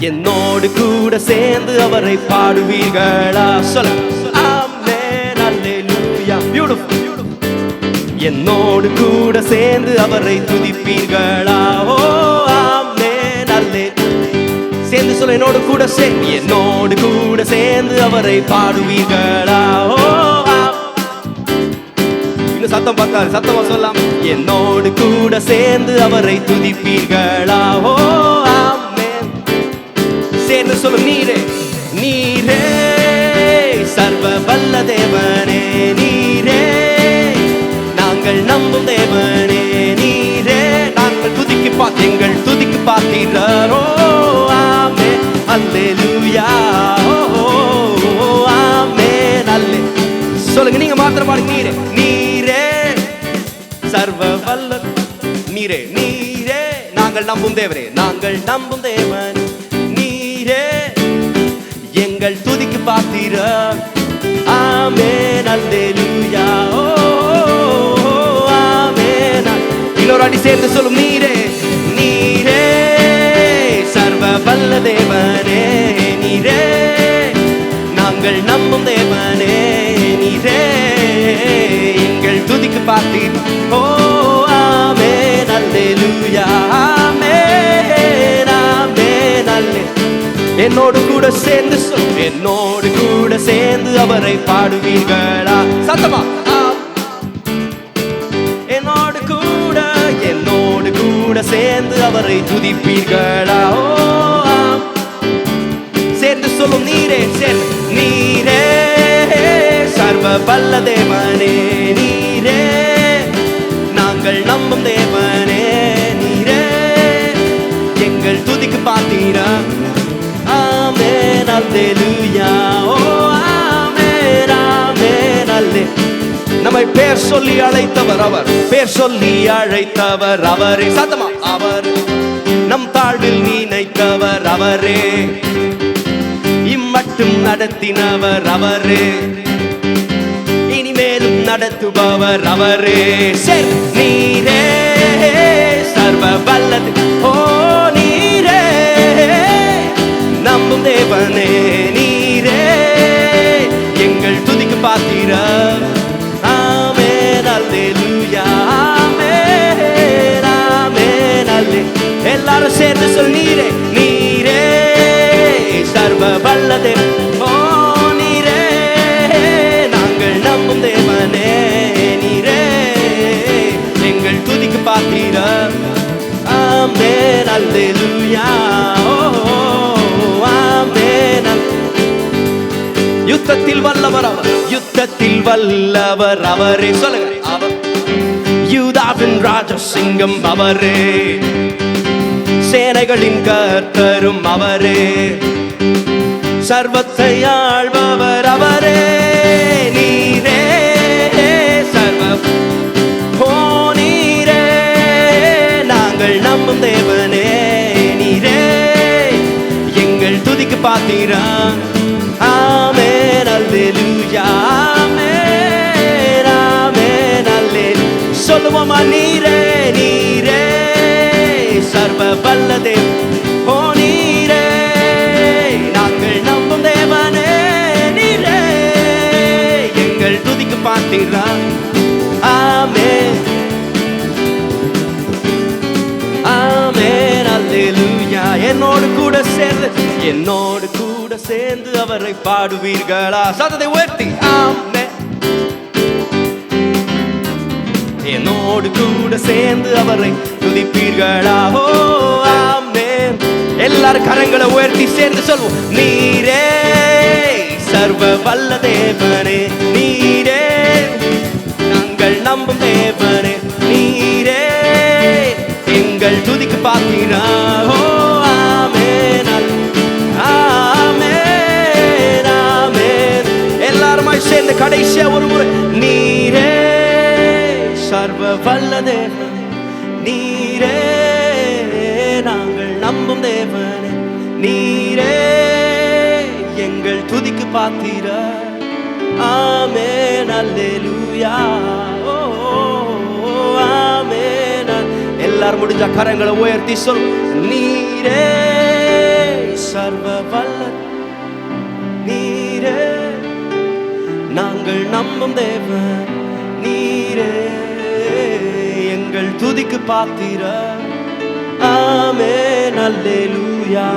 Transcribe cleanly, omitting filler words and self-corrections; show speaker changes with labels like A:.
A: என்னோடு கூட சேர்ந்து அவரை பாடுவீர்களா? சொல்ல ஆமென் அல்லேலூயா. பியூட்டிஃபுல். என்னோடு கூட சேர்ந்து அவரை துதிப்பீர்களா? ஓ ஆமென் அல்லேலூயா. சேர்ந்து சொல்ல, என்னோடு கூட சேர்ந்து, என்னோடு கூட சேர்ந்து அவரை பாடுவீர்களா? ஓ இன்னும் சத்தம் பார்க்காது, சத்தமா சொல்லலாம். என்னோடு கூட சேர்ந்து அவரை துதிப்பீர்களா? ஓ ஆமென். சேர்ந்து சொல்லும், நீரே நீரே சர்வ வல்ல தேவனே, நீரே நாங்கள் நம்பும் தேவனே, நீரே நாங்கள் துதிக்கு எங்கள் துதிக்கு பார்த்தீரோ. ஆமென் அல்லேலூயா. ஓ ஆமென் அல்லே. சொல்லுங்க, நீங்க மாத்திரம் பாருங்க. நீரே நீரே சர்வ வல்ல, நீரே நீரே நாங்கள் நம்பும் தேவனே, நாங்கள் நம்பும் தேவன், நீரே எங்கள் துதிக்கு பார்த்தீர. ஆமென் அல்லேலூயா. ஓ ஆமென். இன்னொரு அடி சேர்ந்து சொல்லும், நீரே நீரே சர்வ வல்ல தேவனே, நீரே நாங்கள் நம்பும் தேவனே, நீரே எங்கள் துதிக்கு பார்த்தீர். ஓ ஆமென் அல்லேலூயா. ஆமென் ஆமென் அல்லே. என்னோடு கூட சேர்ந்து சொல், என்னோடு கூட சேர்ந்து அவரை பாடுவீர்களா? சத்தமா. என்னோடு கூட, என்னோடு கூட சேர்ந்து அவரை துதிப்பீர்களா? ஓ சேர்ந்து சொல்லும், நீரே சேர்ந்து, நீரே சர்வ வல்ல தேவனே, நீரே நாங்கள் நம்பும் தேவனே, நீரே எங்கள் துதிக்கு பார்த்தீரா? ஆமென் அல்லேலூயா. ஓ ஆமென் ஆமென் அல்லே. நம்மை பேர் சொல்லி அழைத்தவர் அவர், பேர் சொல்லி அழைத்தவர் அவரே. சத்தமா. அவர் நம் தாழ்வில் நினைத்தவர் அவரே, இம்மட்டும் நடத்தினவர் அவரே, இனிமேலும் நடத்துபவர் அவரே. சரி, நீரே சர்வ வல்லது. ஓ நீரே நம்பும் தேவனே, நீரே எங்கள் துதிக்கு பார்த்தீர. ஆமென் அல்லேலூயா. ஆமென் ஆமென் அல்லே. எல்லாரும் சேர்ந்து சொல், நீரே நீரே சர்வ வல்ல தேவன். ஓ நீரே நாங்கள் நம்பும் தேவனே, நீரே எங்கள் துதிக்கு பார்த்தீர. ஆமென் அல்லேலூயா. யுத்தத்தில் வல்லவர் அவர், யுத்தத்தில் வல்லவர் அவரே. சொல்லுங்க, அவர் யூதாவின் ராஜசிங்கம் அவரே, சேனைகளின் கர்த்தரும் அவரே, சர்வத்தை ஆள்பவர் அவரே, நீரே சர்வ. ஓ நீரே நாங்கள் நம்பும் தேவனே, நீரே எங்கள் துதிக்கு பார்த்தீரா? ஆமென் அல்லேலூயா. ஆமென் ஆமென் அல்லே. சொல்லுவோமா, நீரே நீரே சர்வ வல்ல தேவன். ஓ நீரே நாங்கள் நம்பும் தேவனே, நீரே எங்கள் துதிக்கு பார்த்தீரா? ஆமென் ஆமென் அல்லேலூயா. என்னோடு கூட சேர்ந்து, என்னோடு கூட சேர்ந்து அவரை பாடுவீர்களா? சத்தத்தை உயர்த்தி. ஆமென். என்னோடு கூட சேர்ந்து அவரை துதிப்பீர்களா? ஓ ஆமென். எல்லாரும் கரங்களை உயர்த்தி சேர்ந்து சொல்வோம், நீரே சர்வ வல்ல தேவனே, நீரே நாங்கள் நம்பும் தேவனே, நீரே எங்கள் துதிக்கு பார்த்தீரா? ஓ ஆமென் ஆமென் ஆமென். எல்லாருமாய் சேர்ந்து கடைசியா ஒரு முறை, நீரே சர்வ வல்ல தேவன், நீரே நாங்கள் நம்பும் தேவனே, நீரே எங்கள் துதிக்கு பார்த்தீர. ஆமென் அல்லேலூயா. ஓ ஆமென். எல்லாரும் முடிஞ்ச கரங்களை உயர்த்தி சொல், நீரே சர்வ வல்லர் நீரே, நாங்கள் நம்பும் தேவன் நீரே, எங்கள் துதிக்கு பாத்திர. ஆமென் அல்லேலூயா.